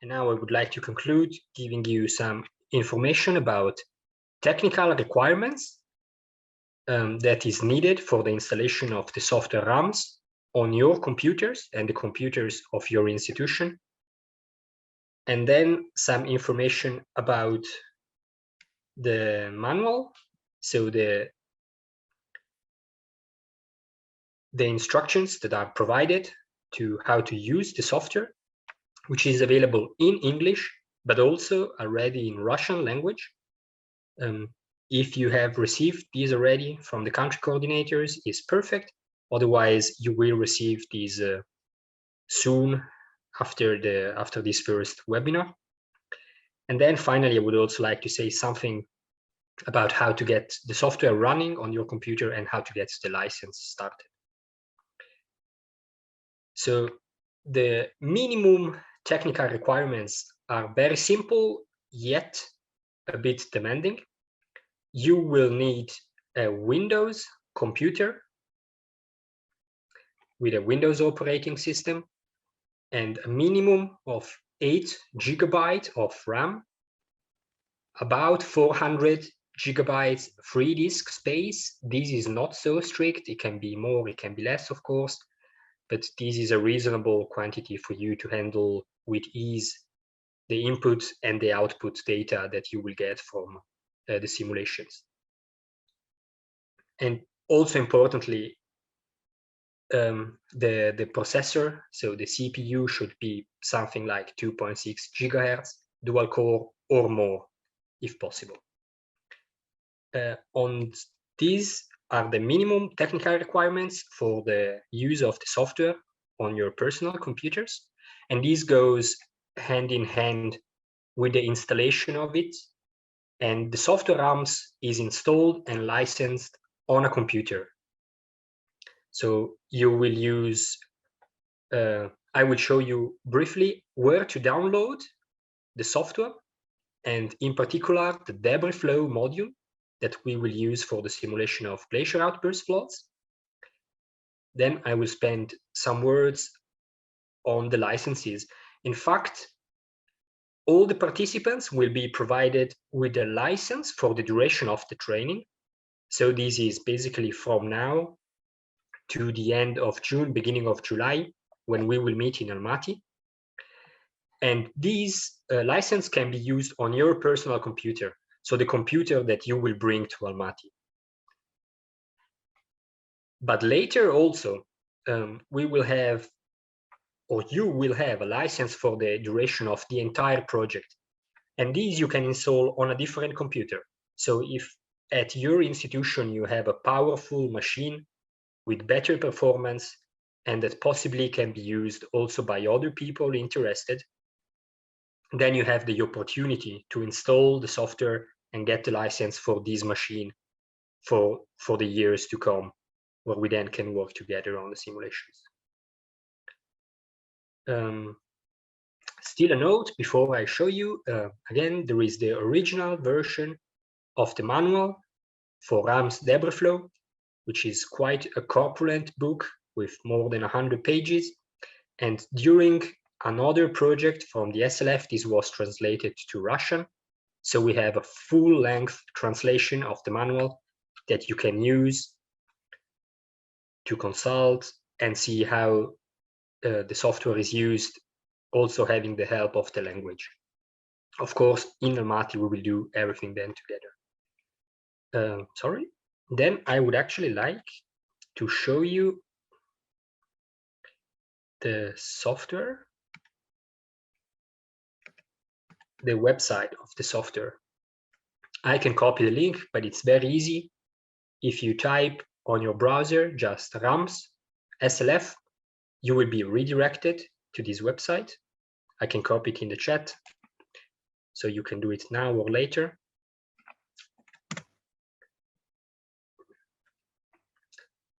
And now I would like to conclude giving you some information about technical requirements that is needed for the installation of the software RAMs on your computers and the computers of your institution. And then some information about the manual, so the instructions that are provided to how to use the software, which is available in English, but also already in Russian language. If you have received these already from the country coordinators, is perfect. Otherwise, you will receive these soon after this first webinar. And then finally, I would also like to say something about how to get the software running on your computer and how to get the license started. So the minimum technical requirements are very simple, yet a bit demanding. You will need a Windows computer with a Windows operating system and a minimum of 8 GB of RAM, about 400 GB free disk space. This is not so strict. It can be more, it can be less, of course, but this is a reasonable quantity for you to handle with ease the input and the output data that you will get from the simulations. And also importantly, the processor, so the CPU, should be something like 2.6 GHz, dual core or more, if possible. On these are the minimum technical requirements for the use of the software on your personal computers. And this goes hand in hand with the installation of it. And the software RAMs is installed and licensed on a computer. So you will use, I will show you briefly where to download the software, and in particular, the debris flow module that we will use for the simulation of glacier outburst floods. Then I will spend some words on the licenses. In fact, all the participants will be provided with a license for the duration of the training. So this is basically from now to the end of June, beginning of July, when we will meet in Almaty. And this license can be used on your personal computer, so the computer that you will bring to Almaty. But later also, we will have, or you will have, a license for the duration of the entire project. And these you can install on a different computer. So if at your institution you have a powerful machine with better performance and that possibly can be used also by other people interested, then you have the opportunity to install the software and get the license for this machine for the years to come, where we then can work together on the simulations. Still a note before I show you, again, there is the original version of the manual for RAM's debris flow, which is quite a corpulent book with more than 100 pages. And during another project from the SLF, this was translated to Russian. So we have a full-length translation of the manual that you can use to consult and see how the software is used, also having the help of the language. Of course, in Almaty, we will do everything then together. Sorry. Then I would actually like to show you the software, the website of the software. I can copy the link, but it's very easy. If you type on your browser just RAMS SLF, you will be redirected to this website. I can copy it in the chat, so you can do it now or later.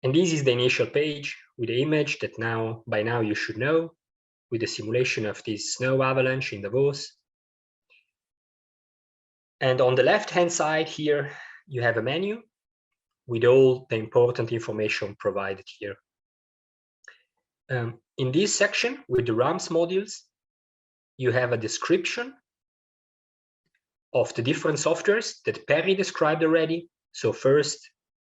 And this is the initial page with the image that by now you should know, with the simulation of this snow avalanche in Davos. And on the left-hand side here, you have a menu with all the important information provided here. In this section with the RAMS modules, you have a description of the different softwares that Perry described already. So first,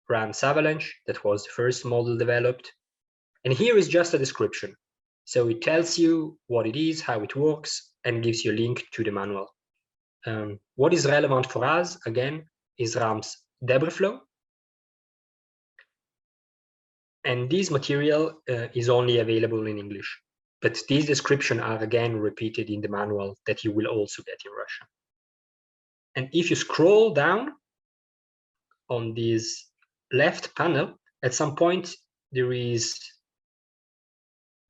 RAMS Avalanche, that was the first model developed. And here is just a description. So it tells you what it is, how it works, and gives you a link to the manual. What is relevant for us, again, is RAMS debris flow. And this material is only available in English. But these descriptions are again repeated in the manual that you will also get in Russian. And if you scroll down on this left panel, at some point there is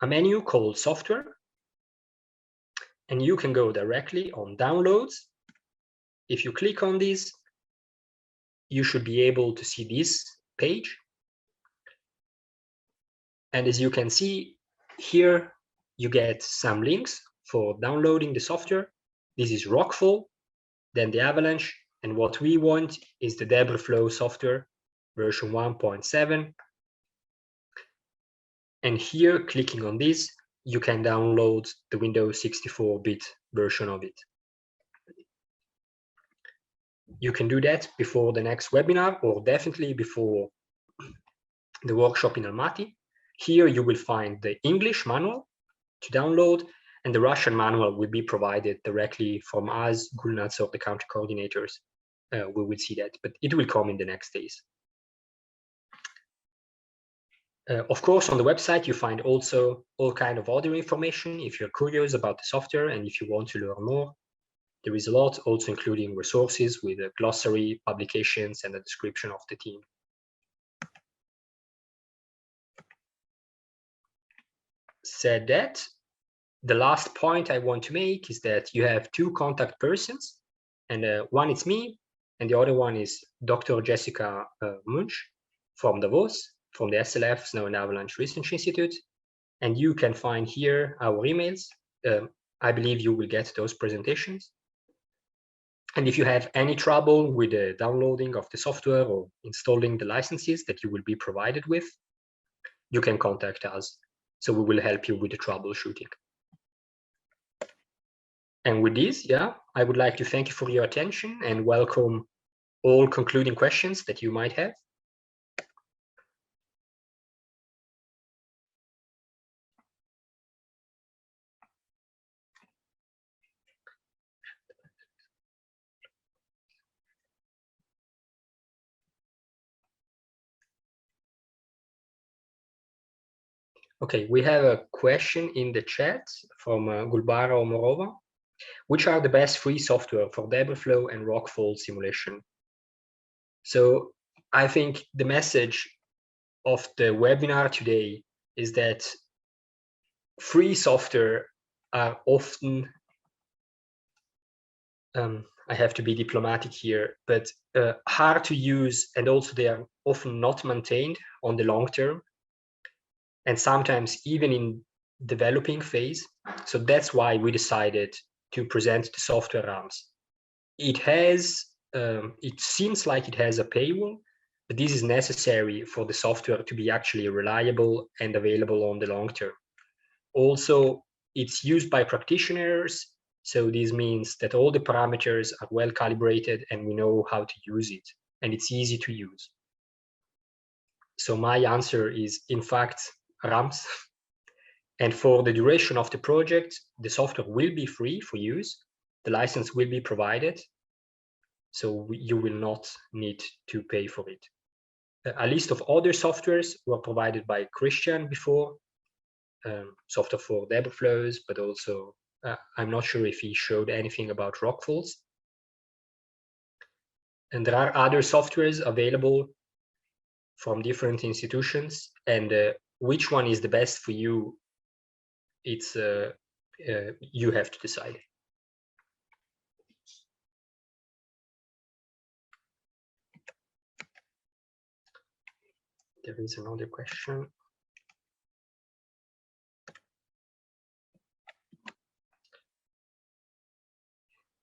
a menu called software, and you can go directly on downloads. If you click on this, you should be able to see this page. And as you can see here, you get some links for downloading the software. This is Rockfall, then the Avalanche, and what we want is the debris flow software version 1.7. And here, clicking on this, you can download the Windows 64-bit version of it. You can do that before the next webinar, or definitely before the workshop in Almaty. Here you will find the English manual to download, and the Russian manual will be provided directly from us, Gulnaz, or the country coordinators. We will see that, but it will come in the next days. Of course, on the website, you find also all kinds of other information if you're curious about the software and if you want to learn more. There is a lot, also including resources with a glossary, publications, and a description of the team. Said that, the last point I want to make is that you have two contact persons, and one is me, and the other one is Dr. Jessica Munch from Davos, from the SLF, Snow and Avalanche Research Institute. And you can find here our emails. I believe you will get those presentations. And if you have any trouble with the downloading of the software or installing the licenses that you will be provided with, you can contact us. So we will help you with the troubleshooting. And with this, I would like to thank you for your attention and welcome all concluding questions that you might have. Okay, we have a question in the chat from Gulbara Omorova. Which are the best free software for debris flow and rockfall simulation? So I think the message of the webinar today is that free software are often, I have to be diplomatic here, but hard to use, and also they are often not maintained on the long term, and sometimes even in developing phase. So that's why we decided to present the software RAMS. It has, it seems like it has a paywall, but this is necessary for the software to be actually reliable and available on the long term. Also, it's used by practitioners, so this means that all the parameters are well calibrated and we know how to use it, and it's easy to use. So my answer is, in fact, RAMS. And for the duration of the project, the software will be free for use. The license will be provided, so you will not need to pay for it. A list of other softwares were provided by Christian before, software for debris flows, but also, I'm not sure if he showed anything about rockfalls. And there are other softwares available from different institutions, and which one is the best for you, it's you have to decide. There is another question.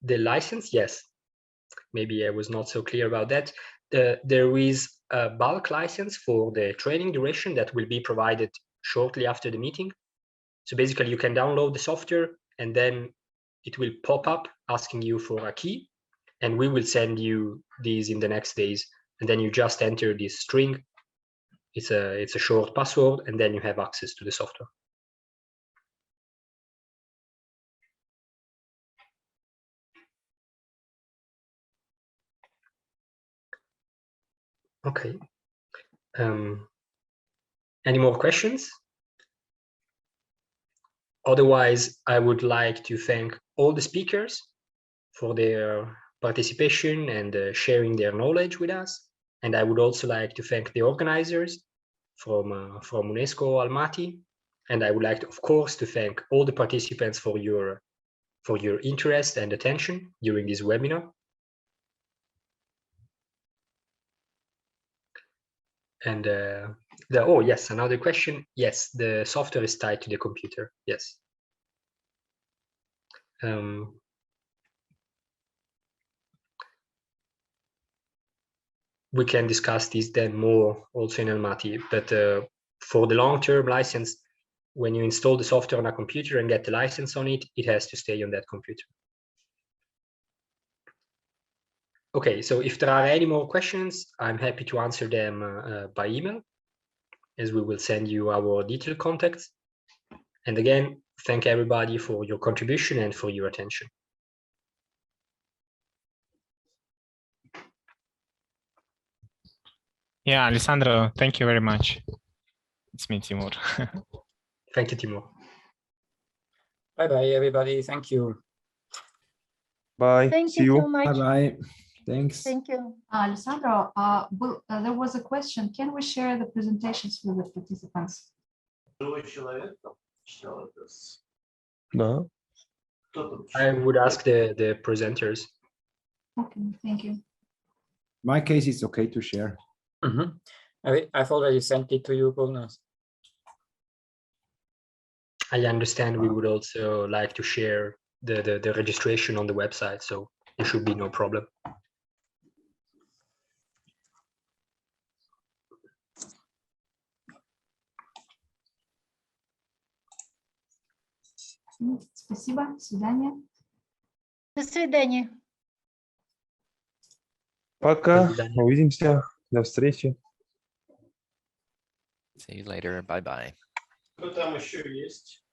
The license, yes. Maybe I was not so clear about that. There is a bulk license for the training duration that will be provided shortly after the meeting. So basically you can download the software and then it will pop up asking you for a key, and we will send you these in the next days. And then you just enter this string. It's a short password, and then you have access to the software. Okay. Any more questions? Otherwise, I would like to thank all the speakers for their participation and sharing their knowledge with us. And I would also like to thank the organizers from UNESCO Almaty. And I would like, of course, to thank all the participants for your interest and attention during this webinar. And oh yes, another question. Yes, the software is tied to the computer. Yes. We can discuss this then more also in Almaty, but for the long-term license, when you install the software on a computer and get the license on it, it has to stay on that computer. Okay, so if there are any more questions, I'm happy to answer them by email, as we will send you our detailed contacts. And again, thank everybody for your contribution and for your attention. Yeah, Alessandro, thank you very much. It's me, Timur. Thank you, Timur. Bye-bye, everybody. Thank you. Bye. Thank See you you. so much. Bye-bye. Thanks. Thank you. Alessandro, there was a question. Can we share the presentations with the participants? Да. I would ask the presenters. Okay, thank you. My case, it's okay to share. I've already sent it to you, Gulnaz. I understand we would also like to share the registration on the website, so there should be no problem. Спасибо. До свидания. До свидания. Пока. До свидания. Увидимся. До встречи. See you later. Bye-bye. Кто там еще есть?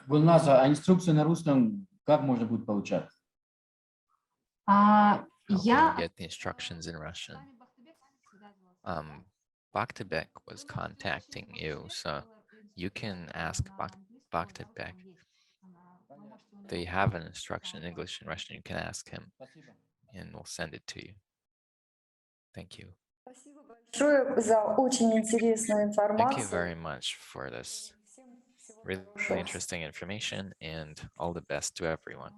Гульназ, а инструкцию на русском как можно будет получать? How can Я... you get the instructions in Russian? Baktibek was contacting you, so you can ask Baktibek. They have an instruction in English and Russian. You can ask him, and we'll send it to you. Thank you. Thank you very much for this really interesting information, and all the best to everyone.